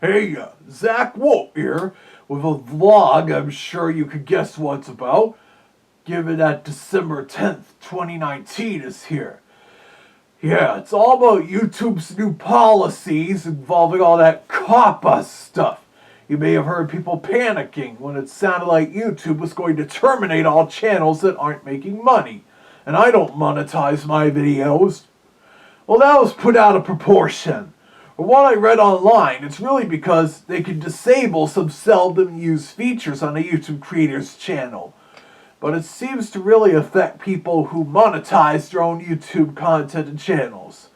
Hey, Zak Wolf here with a vlog I'm sure you could guess what it's about, given that December 10th, 2019 is here. Yeah, it's all about YouTube's new policies involving all that COPPA stuff. You may have heard people panicking when it sounded like YouTube was going to terminate all channels that aren't making money. And I don't monetize my videos. Well, that was put out of proportion. From what I read online, it's really because they can disable some seldom used features on a YouTube creator's channel. But it seems to really affect people who monetize their own YouTube content and channels.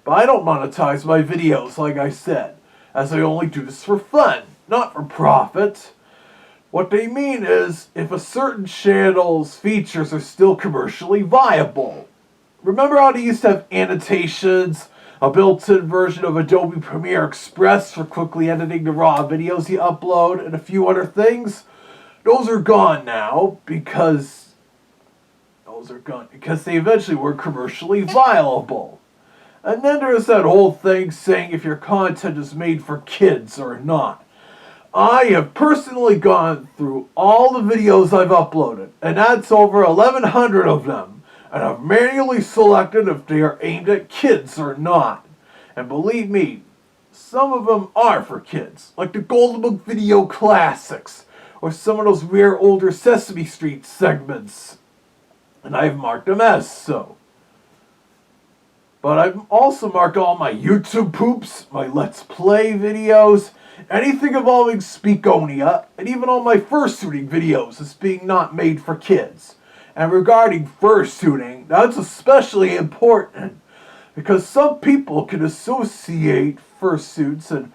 But I don't monetize my videos, like I said, as I only do this for fun, not for profit. What they mean is, if a certain channel's features are still commercially viable. Remember how they used to have annotations, a built-in version of Adobe Premiere Express for quickly editing the raw videos you upload, and a few other things? Those are gone now because they eventually were commercially viable. And then there's that whole thing saying if your content is made for kids or not. I have personally gone through all the videos I've uploaded, and that's over 1,100 of them, and I've manually selected if they are aimed at kids or not. And believe me, some of them are for kids, like the Golden Book Video Classics, or some of those rare older Sesame Street segments. And I've marked them as so. But I've also marked all my YouTube poops, my Let's Play videos, anything involving Speakonia, and even all my fursuiting videos as being not made for kids. And regarding fursuiting, that's especially important because some people can associate fursuits and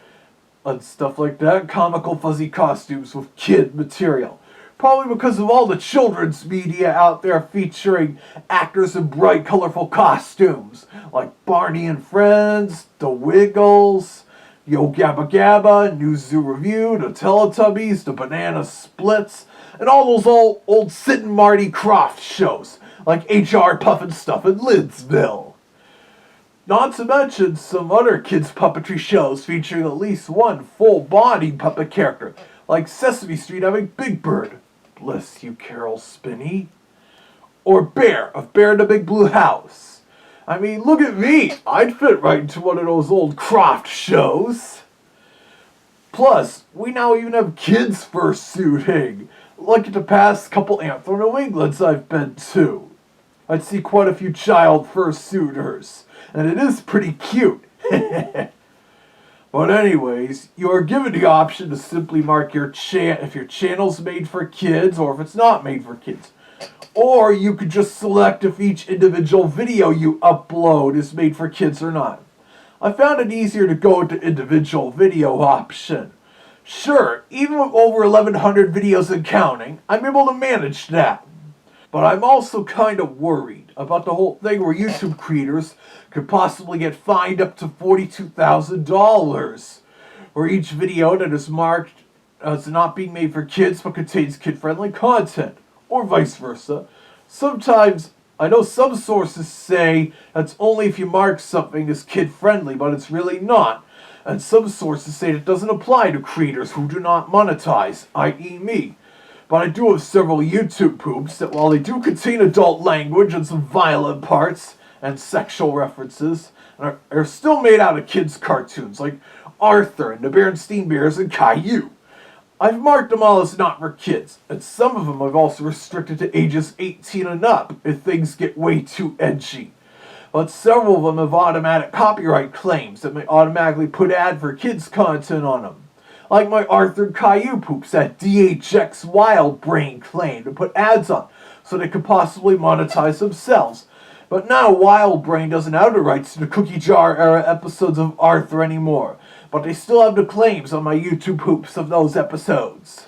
stuff like that, comical fuzzy costumes, with kid material. Probably because of all the children's media out there featuring actors in bright, colorful costumes, like Barney and Friends, The Wiggles, Yo Gabba Gabba, New Zoo Review, the Teletubbies, the Banana Splits, and all those old Sid and Marty Krofft shows, like H.R. Pufnstuf and Lidsville. Not to mention some other kids' puppetry shows featuring at least one full-bodied puppet character, like Sesame Street having Big Bird, bless you Carol Spinney, or Bear of Bear in the Big Blue House. I mean, look at me, I'd fit right into one of those old Krofft shows. Plus, we now even have kids fursuiting, like at the past couple Anthem New Englands I've been to. I'd see quite a few child fursuiters, and it is pretty cute. But anyways, you are given the option to simply mark if your channel's made for kids or if it's not made for kids. Or you could just select if each individual video you upload is made for kids or not. I found it easier to go with the individual video option. Sure, even with over 1,100 videos and counting, I'm able to manage that. But I'm also kind of worried about the whole thing where YouTube creators could possibly get fined up to $42,000 for each video that is marked as not being made for kids but contains kid-friendly content, or vice versa. Sometimes, I know some sources say that's only if you mark something as kid-friendly, but it's really not. And some sources say it doesn't apply to creators who do not monetize, i.e. me. But I do have several YouTube poops that, while they do contain adult language and some violent parts and sexual references, are still made out of kids' cartoons like Arthur and the Berenstain Bears and Caillou. I've marked them all as not for kids, and some of them I've also restricted to ages 18 and up if things get way too edgy. But several of them have automatic copyright claims that may automatically put ad for kids content on them. Like my Arthur and Caillou poops that DHX Wild Brain claimed to put ads on so they could possibly monetize themselves. But now Wild Brain doesn't have the rights to the cookie jar era episodes of Arthur anymore, but they still have the claims on my YouTube poops of those episodes.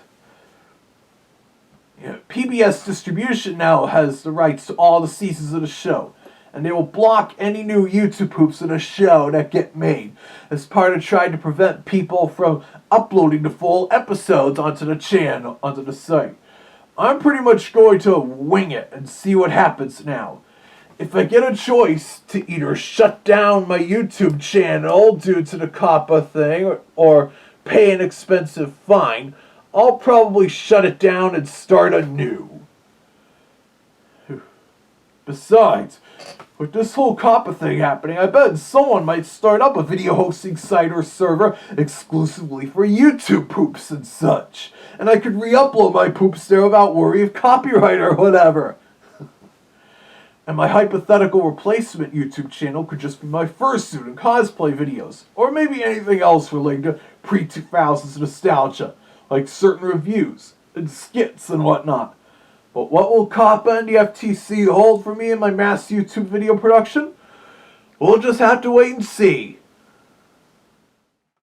PBS Distribution now has the rights to all the seasons of the show, and they will block any new YouTube poops of the show that get made as part of trying to prevent people from uploading the full episodes onto the channel, onto the site. I'm pretty much going to wing it and see what happens now. If I get a choice to either shut down my YouTube channel due to the COPPA thing or pay an expensive fine, I'll probably shut it down and start anew. Besides, with this whole COPPA thing happening, I bet someone might start up a video hosting site or server exclusively for YouTube poops and such. And I could re-upload my poops there without worry of copyright or whatever. And my hypothetical replacement YouTube channel could just be my fursuit and cosplay videos. Or maybe anything else related to pre-2000s nostalgia, like certain reviews and skits and whatnot. But what will COPPA and the FTC hold for me in my mass YouTube video production? We'll just have to wait and see.